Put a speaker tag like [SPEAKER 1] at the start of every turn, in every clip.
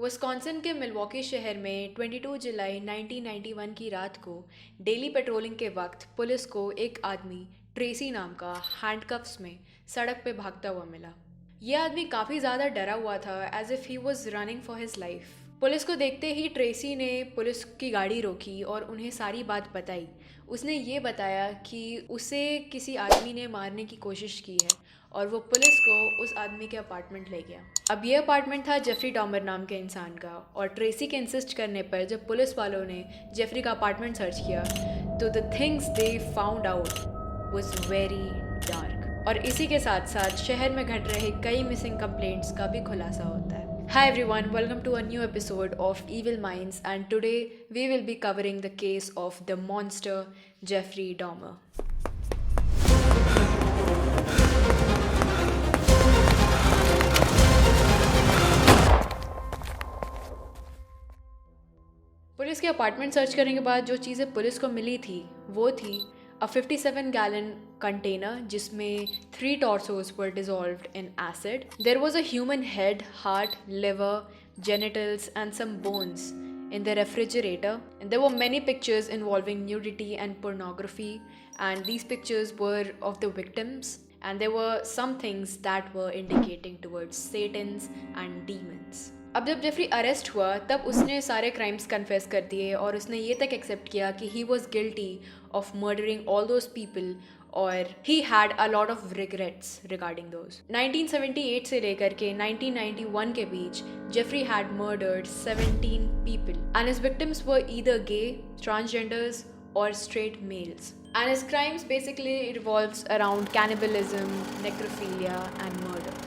[SPEAKER 1] Wisconsin के Milwaukee शहर में 22 जुलाई 1991 की रात को डेली पेट्रोलिंग के वक्त पुलिस को एक आदमी ट्रेसी नाम का हैंडकफ्स में सड़क पे भागता हुआ मिला। यह आदमी काफ़ी ज़्यादा डरा हुआ था, as if he was running for his life. Police को देखते ही ट्रेसी ने पुलिस की गाड़ी रोकी और उन्हें सारी बात बताई। उसने ये बताया कि उसे किसी आदमी ने मारने की कोशिश की है और वो पुलिस को उस आदमी के अपार्टमेंट ले गया। अब ये अपार्टमेंट था जेफरी डॉमर नाम के इंसान का, और ट्रेसी के इंसिस्ट करने पर जब पुलिस वालों ने जेफरी का अपार्टमेंट सर्च किया तो the things they found out was very dark. और इसी के साथ साथ शहर में घट रहे कई मिसिंग कंप्लेंट्स का भी खुलासा होता है। Hi everyone, welcome to a new episode of Evil Minds, and today we will be covering the case of the monster Jeffrey Dahmer. Police के अपार्टमेंट सर्च करने के बाद जो चीज़ें पुलिस को मिली थी वो थी a 57 gallon container जिसमें 3 torsos were dissolved in acid. There was a human head, heart, liver, genitals and some bones in the refrigerator. And there were many pictures involving nudity and pornography, and these pictures were of the victims, and there were some things that were indicating towards Satans and demons. अब जब Jeffrey arrest हुआ तब उसने सारे crimes confess कर दिए और उसने ये तक एक्सेप्ट किया कि he was guilty of murdering all those people, और he had a lot of regrets regarding those. 1978 से लेकर के 1991 के बीच Jeffrey had murdered 17 people and his victims were either gay, transgenders और straight males, and his crimes basically revolves around cannibalism, necrophilia and murder.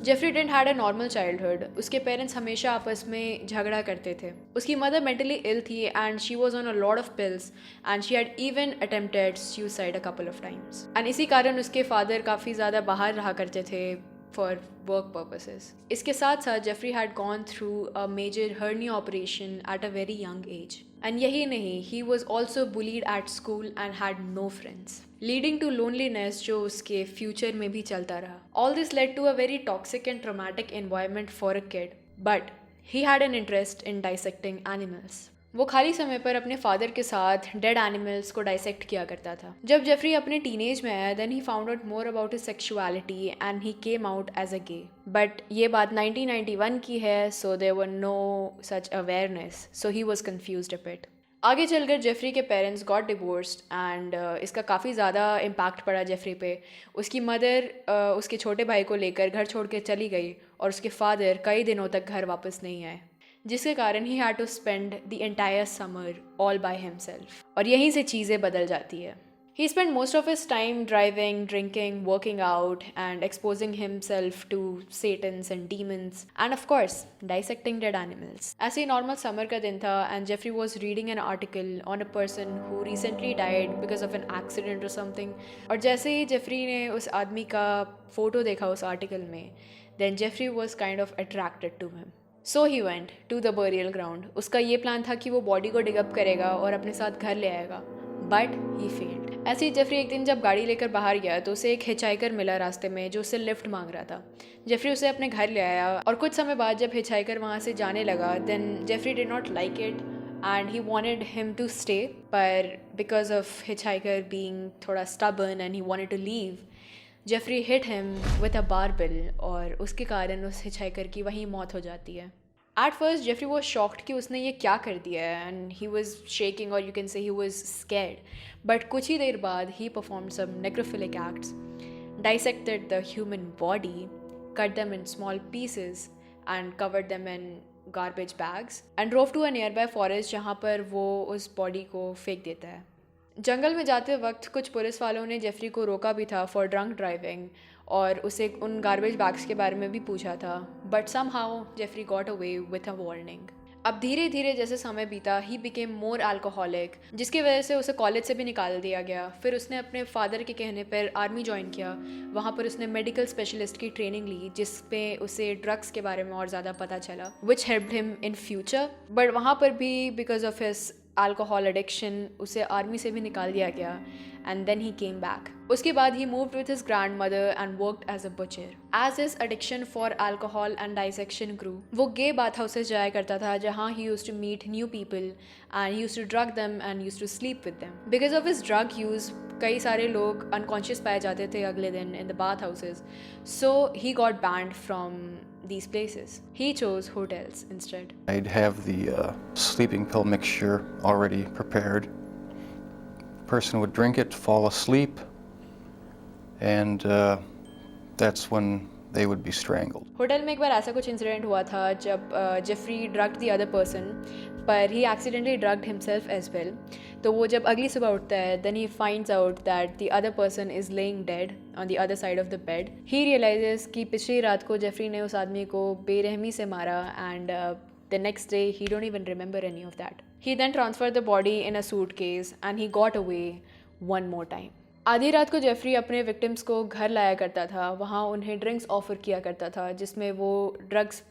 [SPEAKER 1] Jeffrey didn't had a normal childhood. उसके parents हमेशा आपस में झगड़ा करते थे। उसकी मदर मेंटली इल थी and she was on a lot of pills and she had even attempted suicide a couple of times. And इसी कारण उसके फादर काफ़ी ज़्यादा बाहर रहा करते थे फॉर वर्क पर्पसेस। इसके साथ साथ Jeffrey had gone through a major hernia operation at a very young age. And यही नहीं, he was also bullied at school and had no friends, leading to loneliness जो उसके फ्यूचर में भी चलता रहा। All this led to a very toxic and traumatic environment for a kid, but he had an interest in dissecting animals. वो खाली समय पर अपने फादर के साथ डेड एनिमल्स को डाइसेक्ट किया करता था। जब जेफरी अपने टीनेज में आया then he found out more about his sexuality and he came out as a gay. But ये बात 1991 की है, so there were no such awareness, so he was confused a bit. आगे चलकर जेफरी के पेरेंट्स गॉट डिवोर्स्ड एंड इसका काफ़ी ज़्यादा इम्पैक्ट पड़ा जेफरी पे। उसकी मदर उसके छोटे भाई को लेकर घर छोड़ के चली गई और उसके फादर कई दिनों तक घर वापस नहीं आए, जिसके कारण he had to spend the entire summer all by himself. और यहीं से चीज़ें बदल जाती है। He spent most of his time driving, drinking, working out, and exposing himself to Satans and demons, and of course, dissecting dead animals. ऐसे ही normal summer का दिन था, and Jeffrey was reading an article on a person who recently died because of an accident or something. और जैसे ही Jeffrey ने उस आदमी का फोटो देखा उस आर्टिकल में, then Jeffrey was kind of attracted to him. So he went to the burial ground. उसका ये प्लान था कि वो बॉडी को डिग अप करेगा और अपने साथ घर ले आएगा, बट ही फेल्ड। ऐसे ही जेफरी एक दिन जब गाड़ी लेकर बाहर गया तो उसे एक हिचहाइकर मिला रास्ते में जो उससे लिफ्ट मांग रहा था। जेफरी उसे अपने घर ले आया और कुछ समय बाद जब हिचहाइकर वहाँ से जाने लगा then Jeffrey did not like it and he wanted him to stay, पर बिकॉज ऑफ हिचहाइकर बीइंग थोड़ा stubborn and he wanted to leave, Jeffrey hit him with a barbell और उसके कारण उस हिचहाइकर की वहीं मौत हो जाती है। At first, Jeffrey was shocked कि उसने ये क्या कर दिया है, and he was shaking, or you can say he was scared. But कुछ ही देर बाद he performed some necrophilic acts, dissected the human body, cut them in small pieces, and covered them in garbage bags, and drove to a nearby forest जहाँ पर वो उस body को फेंक देता है। जंगल में जाते वक्त कुछ पुलिस वालों ने जेफरी को रोका भी था फॉर ड्रंक ड्राइविंग और उसे उन गार्बेज बैग्स के बारे में भी पूछा था, but somehow Jeffrey got away with a warning. अब धीरे धीरे जैसे समय बीता ही बिकेम मोर अल्कोहलिक, जिसकी वजह से उसे कॉलेज से भी निकाल दिया गया। फिर उसने अपने फादर के कहने पर आर्मी ज्वाइन किया। वहाँ पर उसने मेडिकल स्पेशलिस्ट की ट्रेनिंग ली जिस पे उसे ड्रग्स के बारे में और ज़्यादा पता चला, which helped him in future. But वहाँ पर भी because of his alcohol addiction उसे आर्मी से भी निकाल दिया गया and then he came back. उसके बाद he moved with his grandmother and worked as a butcher. As his addiction for alcohol and dissection grew, वो gay bathhouses जाया करता था जहाँ he used to meet new people and he used to drug them and used to sleep with them. Because of his drug use, कई सारे लोग unconscious पाए जाते थे अगले दिन in the bathhouses. So he got banned from these places. He chose hotels instead.
[SPEAKER 2] I'd have the sleeping pill mixture already prepared. Person would drink it, fall asleep, and that's when they would be strangled.
[SPEAKER 1] Hotel में एक बार ऐसा कुछ incident हुआ था जब Jeffrey drugged the other person, पर he accidentally drugged himself as well. तो वो जब अगली सुबह उठता है, then he finds out that the other person is laying dead on the other side of the bed. He realises कि पिछली रात को जेफरी ने उस आदमी को बेरहमी से मारा and the next day he don't even remember any of that. He then transferred the body in a suitcase and he got away one more time. आधी रात को जेफरी अपने विक्टिम्स को घर लाया करता था. वहाँ उन्हें ड्रिंक्स ऑफर किया करता था जिसमें वो ड्रग्स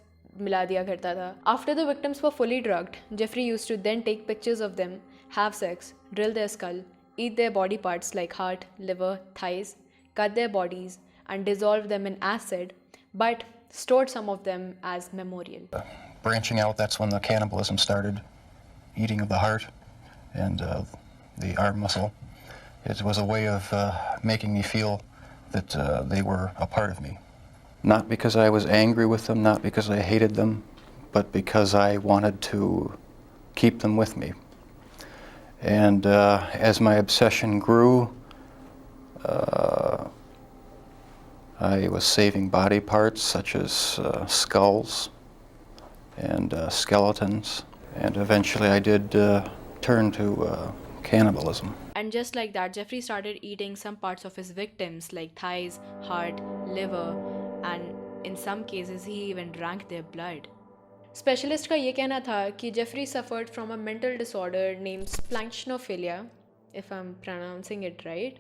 [SPEAKER 1] मिला दिया करता था. After the victims were fully drugged, Jeffrey used to then take pictures of them, have sex, drill their skull, eat their body parts like heart, liver, thighs, cut their bodies and dissolve them in acid, but stored some of them as memorial.
[SPEAKER 2] Branching out, that's when the cannibalism started, eating of the heart and the arm muscle. It was a way of making me feel that they were a part of me. Not because I was angry with them, not because I hated them, but because I wanted to keep them with me. And as my obsession grew, I was saving body parts such as skulls and skeletons, and eventually I did turn to cannibalism.
[SPEAKER 1] And just like that, Jeffrey started eating some parts of his victims like thighs, heart, liver, and in some cases he even drank their blood. Specialist का ये कहना था कि Jeffrey suffered from a mental disorder named splanchnophobia, if I'm pronouncing it right.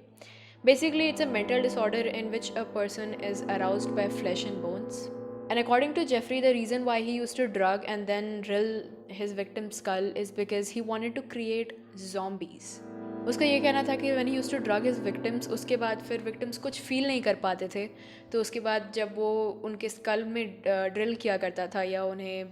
[SPEAKER 1] Basically, it's a mental disorder in which a person is aroused by flesh and bones. And according to Jeffrey, the reason why he used to drug and then drill his victim's skull is because he wanted to create zombies. उसका ये कहना था कि when he used to drug his victims, उसके बाद फिर victims कुछ feel नहीं कर पाते थे. तो उसके बाद जब वो उनके skull में drill किया करता था या उन्हें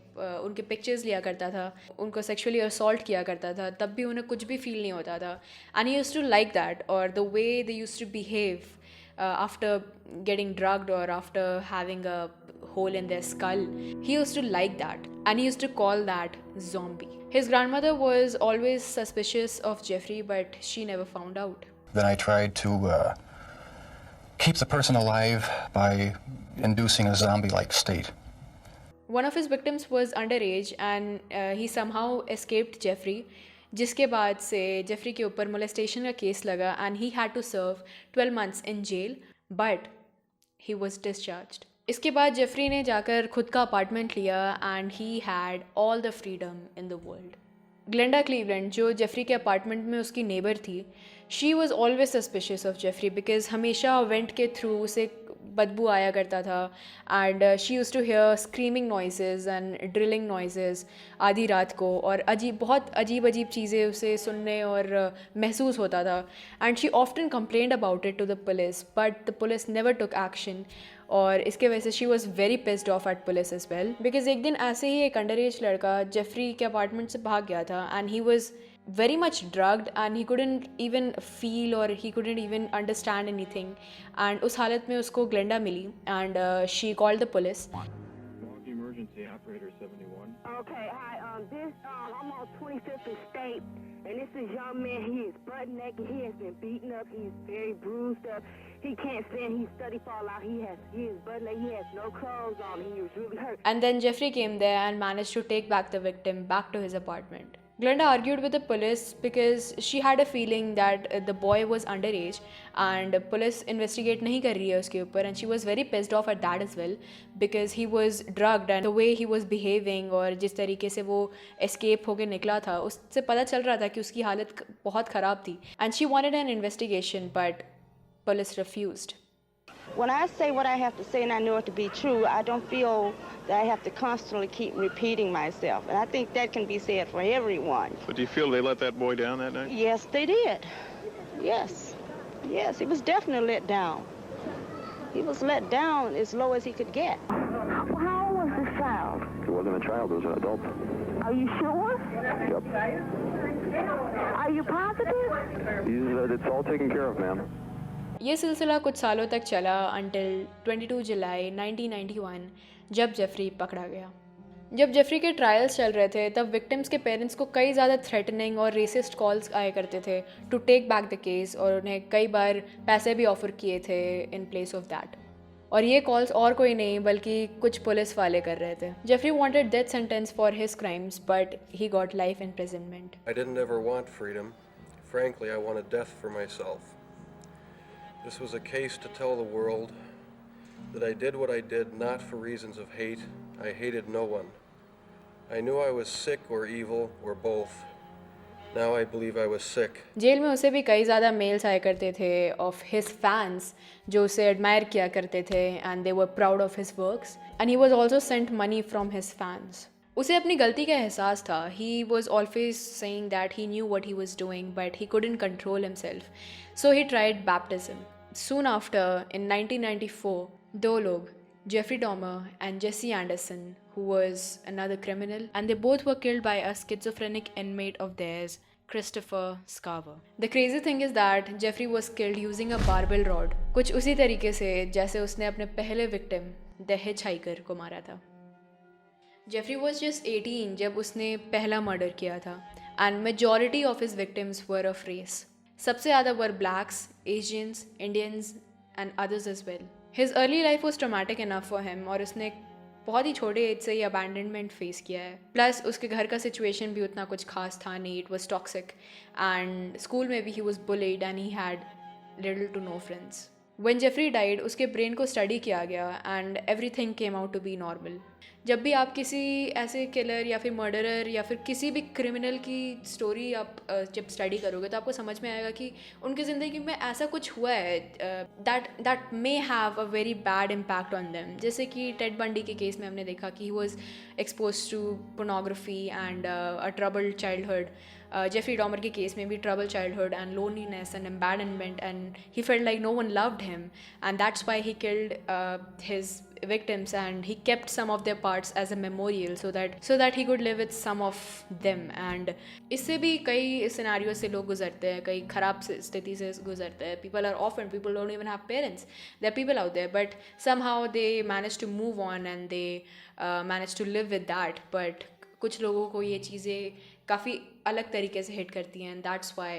[SPEAKER 1] उनके pictures लिया करता था, उनको sexually assault किया करता था, तब भी उन्हें कुछ भी feel नहीं होता था. And he used to like that, or the way they used to behave after getting drugged or after having a hole in their skull. He used to like that and he used to call that zombie. His grandmother was always suspicious of Jeffrey, but she never found out.
[SPEAKER 2] Then I tried to keep the person alive by inducing a zombie-like state.
[SPEAKER 1] One of his victims was underage and he somehow escaped Jeffrey, जिसके बाद से Jeffrey के ऊपर molestation का case लगा and he had to serve 12 months in jail, but he was discharged. इसके बाद Jeffrey ने जाकर खुद का अपार्टमेंट लिया and he had all the freedom in the world. Glenda Cleveland, जो जेफरी के अपार्टमेंट में उसकी नेबर थी, she was always suspicious of Jeffrey because हमेशा वेंट के थ्रू उसे बदबू आया करता था and she use to hear screaming noises and drilling noises आधी रात को, और बहुत अजीब चीज़ें उसे सुनने और महसूस होता था. And she often complained about it to the police, but the police never took action. और इसके वजह से she was very pissed off at police as well because एक दिन ऐसे ही एक अंडर एज लड़का जेफरी के अपार्टमेंट से भाग गया था and he was very much drugged and he couldn't even feel or he couldn't even understand anything, and उस हालत में उसको ग्लेंडा मिली and she called the police.
[SPEAKER 3] Emergency operator 71.
[SPEAKER 4] Okay, hi. I'm on 25th and State, and this is young man. He is butt naked. He has been beaten up. He's very bruised up. He can't stand. He's study fall out. He is butt naked. He has no clothes on. He was really hurt.
[SPEAKER 1] And then Jeffrey came there and managed to take back the victim back to his apartment. Glenda argued with the police because she had a feeling that the boy was underage and police investigate नहीं कर रही है उसके ऊपर, and she was very pissed off at that as well because he was drugged and the way he was behaving और जिस तरीके से वो escape होके निकला था उससे पता चल रहा था कि उसकी हालत बहुत ख़राब थी, and she wanted an investigation but police refused.
[SPEAKER 4] When I say what I have to say and I know it to be true, I don't feel that I have to constantly keep repeating myself. And I think that can be said for everyone.
[SPEAKER 3] But do you feel they let that boy down that night?
[SPEAKER 4] Yes, they did. Yes. Yes, he was definitely let down. He was let down as low as he could get. Well, how old was this child?
[SPEAKER 3] It wasn't a child, it was an adult.
[SPEAKER 4] Are you sure?
[SPEAKER 3] Yep.
[SPEAKER 4] Are you positive?
[SPEAKER 3] It's all taken care of, ma'am.
[SPEAKER 1] ये सिलसिला कुछ सालों तक चला until 22 जुलाई 1991 जब Jeffrey पकड़ा गया। जब जेफरी के ट्रायल्स चल रहे थे तब विक्टिम्स के पेरेंट्स को कई ज़्यादा थ्रेटनिंग और रेसिस्ट कॉल्स आया करते थे to take back the case, और उन्हें कई बार पैसे भी ऑफर किए थे इन प्लेस ऑफ दैट। और ये कॉल्स और कोई नहीं बल्कि कुछ पुलिस वाले कर रहे थे। Jeffrey wanted death sentence for his crimes but he got life imprisonment.
[SPEAKER 5] I didn't ever want freedom. Frankly, I wanted death for myself. This was a case to tell the world that I did what I did not for reasons of hate. I hated no one. I knew I was sick or evil or both. Now I believe I was sick.
[SPEAKER 1] Jail में उसे भी कई ज़्यादा mails आया करते थे of his fans जो उसे एडमायर किया करते थे and they were proud of his works, and he was also sent money from his fans. उसे अपनी गलती का एहसास था। He was always saying that he knew what he was doing but he couldn't control himself, so he tried baptism. Soon after in 1994 दो लोग, Jeffrey Dahmer and Jesse Anderson, who was another criminal, and they both were killed by a schizophrenic inmate of theirs, Christopher Scarver. The crazy thing is that Jeffrey was killed using a barbell rod, कुछ उसी तरीके से जैसे उसने अपने पहले victim, the hitchhiker, को मारा था। Jeffrey was just 18 जब उसने पहला मर्डर किया था, and majority of his victims were of race. सबसे ज़्यादा were blacks, Asians, Indians and others as well. His early life was traumatic enough for him, और उसने बहुत ही छोटे एज से ही अबैंडनमेंट फेस किया है। प्लस उसके घर का सिचुएशन भी उतना कुछ खास था नहीं, it was toxic, and school में भी he was bullied and he had little to no friends. When Jeffrey died उसके ब्रेन को स्टडी किया गया and everything came out to be normal. जब भी आप किसी ऐसे किलर या फिर मर्डरर या फिर किसी भी क्रिमिनल की स्टोरी आप जब स्टडी करोगे तो आपको समझ में आएगा कि उनकी ज़िंदगी में ऐसा कुछ हुआ है that may have a very bad impact on them. जैसे कि टेड बंडी के केस में हमने देखा कि he was expose to pornography and a troubled childhood. Jeffrey Dahmer के केस में भी trouble childhood and loneliness and abandonment, and he felt like no one loved him and that's why he killed his victims, and he kept some of their parts as a memorial so that he could live with some of them. And इससे भी कई scenario से लोग गुजरते हैं, कई ख़राब स्थिति से गुजरते हैं। people are orphaned, people don't even have parents, there are people out there but somehow they manage to move on and they manage to live with that. but कुछ लोगों को ये चीज़ें काफ़ी अलग तरीके से हिट करती हैं, and that's why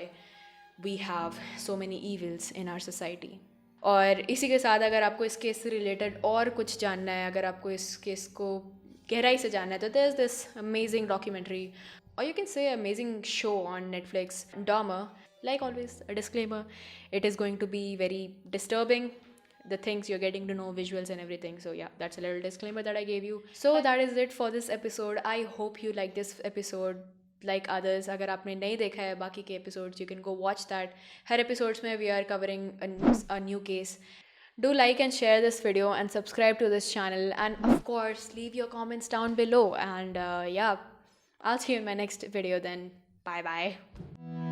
[SPEAKER 1] we have so many evils in our society. और इसी के साथ अगर आपको इस केस से रिलेटेड और कुछ जानना है, अगर आपको इस केस को गहराई से जानना है, तो there is this amazing documentary और you can say amazing show on Netflix, Dahmer. Like always, a disclaimer, it is going to be very disturbing, the things you're getting to know, visuals and everything. So yeah, that's a little disclaimer that I gave you. So that is it for this episode. I hope you like this episode like others. अगर आपने नहीं देखा है बाकी के episodes, you can go watch that. Her episodes में we are covering a new case. Do like and share this video and subscribe to this channel, and of course leave your comments down below. And yeah, I'll see you in my next video then. Bye bye.